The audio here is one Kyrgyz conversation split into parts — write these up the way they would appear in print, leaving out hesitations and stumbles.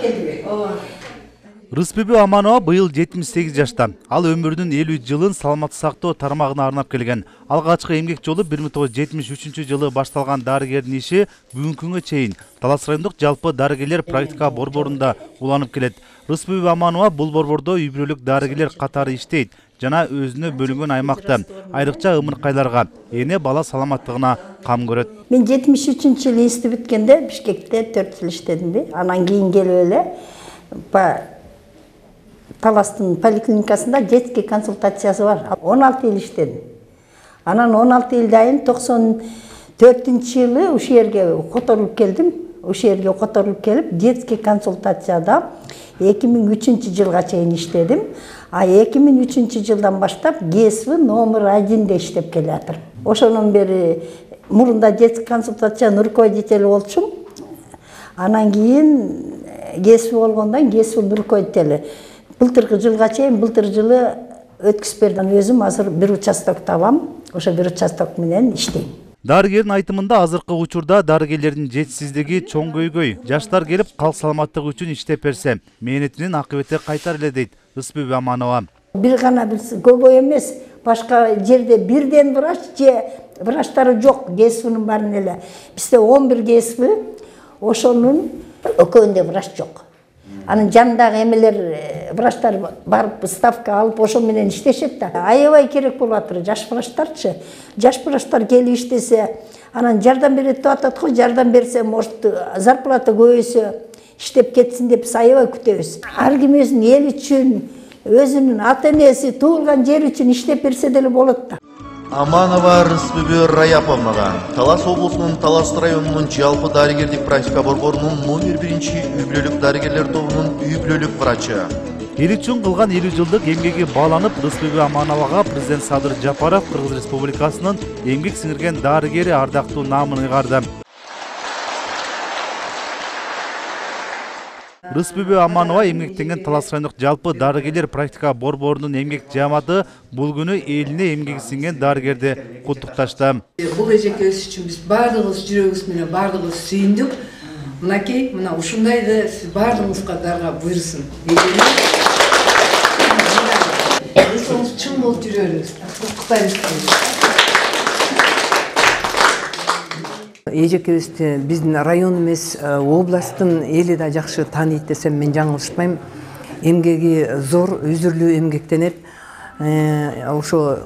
келди. Рыспүбү Аманова быйыл 78 жашта. Ал өмүрүнүн 50 жылын саламатты сактоо тармагына арнап келген. Алгачкы эмгек жолу 1973 жылы башталган дарыгердин иши бүгүнкү күнгө чейин Талас райондук жалпы дарыгерлер практика борборунда уланып келет. Рыспүбү Аманова бул борбордо үй-бүлөлүк дарыгерлер катары иштейт жана өзүнө бөлүнгөн аймакта айрыкча ымыркайларга, эне бала саламаттыгына кам көрөт. Мен 73-жылы институт бүткөндө Бишкекте 4 жыл иштедим. Анан кийин келип эле Таластын поликлиникасында детский консультациясы бар. 16 жыл иштедим. Анан 16 жылдан 94-жылы ушул жерге которулуп келдим. Ушул жерге которулуп келип, детский консультацияда 2003 жылга чейин иштедим. А 2003 жылдан баштап ГСВ номер 1-де иштеп келатыр. Ошонун бери мурунда детский консультациянын руководители болчумун. Анан кийин ГСВ болгондон ГСВ руководители. Былтыркы жылга чейин, былтыр жылы өткүзүп бердим. Өзүм азыр бир участок табам. Ошо бир участок менен иштейм. Дарыгердин айтымында азыркы учурда дарыгерлердин жетишсиздиги чоң көйгөй. Жаштар келип калк саламаттыгы үчүн иштеп берсе, мээнетинин акыбети кайтар эле дейт Рыспүбү Аманова. Бир гана көбөй эмес, башка жерде бирден врач же врачтары жок, ГСВнын баарын эле. Бизде 11 ГСВ, ошонун экөөндө врач жок. Анын жанындагы эмелер врачтар барып ставка алып ошо менен иштешет да. Аябай керек болуп атыр жаш врачтарчы. Жаш врачтар келип иштесе, анан жардам берет деп атат го, жардам берсе, может, зарплата көбөйсө, иштеп кетсин деп биз аябай күтөбүз. Ар ким өзүнүн эл үчүн, өзүнүн ата-энеси, туулган жери үчүн иштеп берсе деле болот да. Аманова Рыспүбү Раяповнага Талас облусунун Талас районунун жалпы дарыгерлик практика борборунун номер 1-чи үй-бүлөлүк дарыгерлер тобунун үй-бүлөлүк врачы. Эл үчүн кылган 50 жылдык эмгеги бааланып, Рыспүбү Амановага президент Садыр Жапаров Кыргыз Республикасынын эмгек сиңирген дарыгери ардактуу наамын ыйгарды. Рыспүбү Аманова эмгектенген Талас райондук жалпы дарыгерлер практика борборунун эмгек жааматы бул күнү элине эмгеги сиңген дарыгерди куттукташты. Бул эжекебиз үчүн биз баардыгыбыз жүрөгүбүз менен баардыгыбыз сүйүндүк. Мынакей, мына ушундайды сиз баардыгыңызга дарга буйрусун. Ошоңуз чын болуп жүрөрүңүз. Куттуктайбыз. Эжекебизди биздин район эмес, областтын эли да жакшы тааныйт десем мен жаңылышпайм. Эмгеги зор, үзүрлүү эмгектенет. Ошо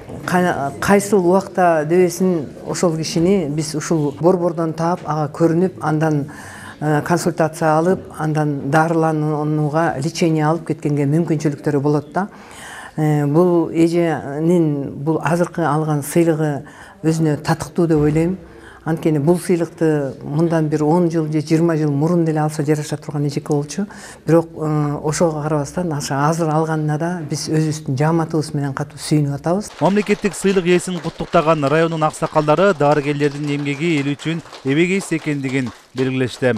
кайсыл убакта дебесин ошол кишини биз ушул борбордон таап, ага көрүнүп, андан консультация алып, андан дарыланууга лечение алып кеткенге мүмкүнчүлүктөрү болот да. Бул эженин бул азыркы алган сыйлыгы өзүнө татыктуу деп ойлойм. Анткени бул сыйлыкты мындан бир 10 жыл же 20 жыл мурун деле алса жараша турган эжеке болчу. Бирок ошого карабастан азыр алганына да биз өзүбүздүн жааматыбыз менен катуу сүйүнүп атабыз. Мамлекеттик сыйлык ээсин куттуктаган райондун аксакалдары дарыгерлердин эмгеги эл үчүн эбегейс экендигин белгилешти.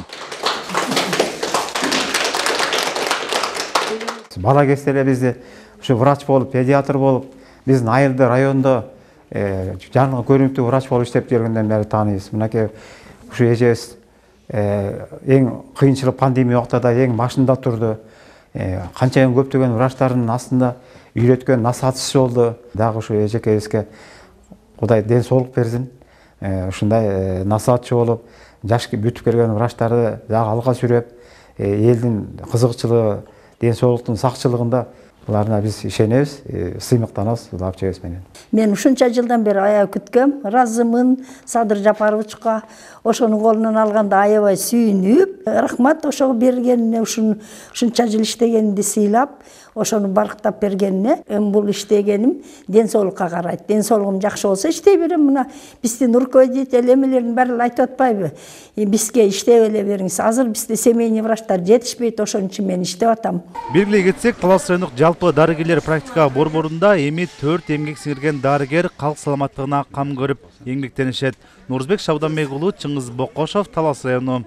Бала кезде эле бизди ушу врач болуп, педиатр болуп, биздин айылда, райондо жаңы көрүнүктүү врач болуп иштеп жүргөндөн бери тааныйбыз. Мынакей ушу эжебиз эң кыйынчылык пандемия убактында эң башында турду. Канчайым көптөгөн врачтардын астында үйрөткөн насаатчысы болду. Дагы ушу эжекебизге Кудай ден соолук берсин. Ушундай насаатчы болуп, жаш бүтүп келген врачтарды дагы алга сүрөп, элдин кызыкчылыгы, ден соолуктун сакчылыгында буларына биз ишенебиз, сыймыктанабыз бул апчебиз менен. Мен ушунча жылдан бери аябай күткөм, ыраазымын Садыр Жапаровичка. Ошонун колунан алганда аябай сүйүнүп, рахмат ошого бергенине, ушунча жыл иштегенди сыйлап, ошону барктап бергенине. Бул иштегеним ден соолукка карайт. Ден соолугум жакшы болсо иштей берем. Мына биздин руководитель эмелердин баары айтып атпайбы? Бизге иштеп эле бериңиз. Азыр бизде семейный врачтар жетишпейт, ошон үчүн мен иштеп атам. Белгилей кетсек, Талас райондук жалпы дарыгерлер практика борборунда эми 4 эмгек сиңирген дарыгер калк саламаттыгына кам көрүп эмгектенишет. Нурузбек Шабданбек уулу, Чыңгыз Бокошов, Талас району.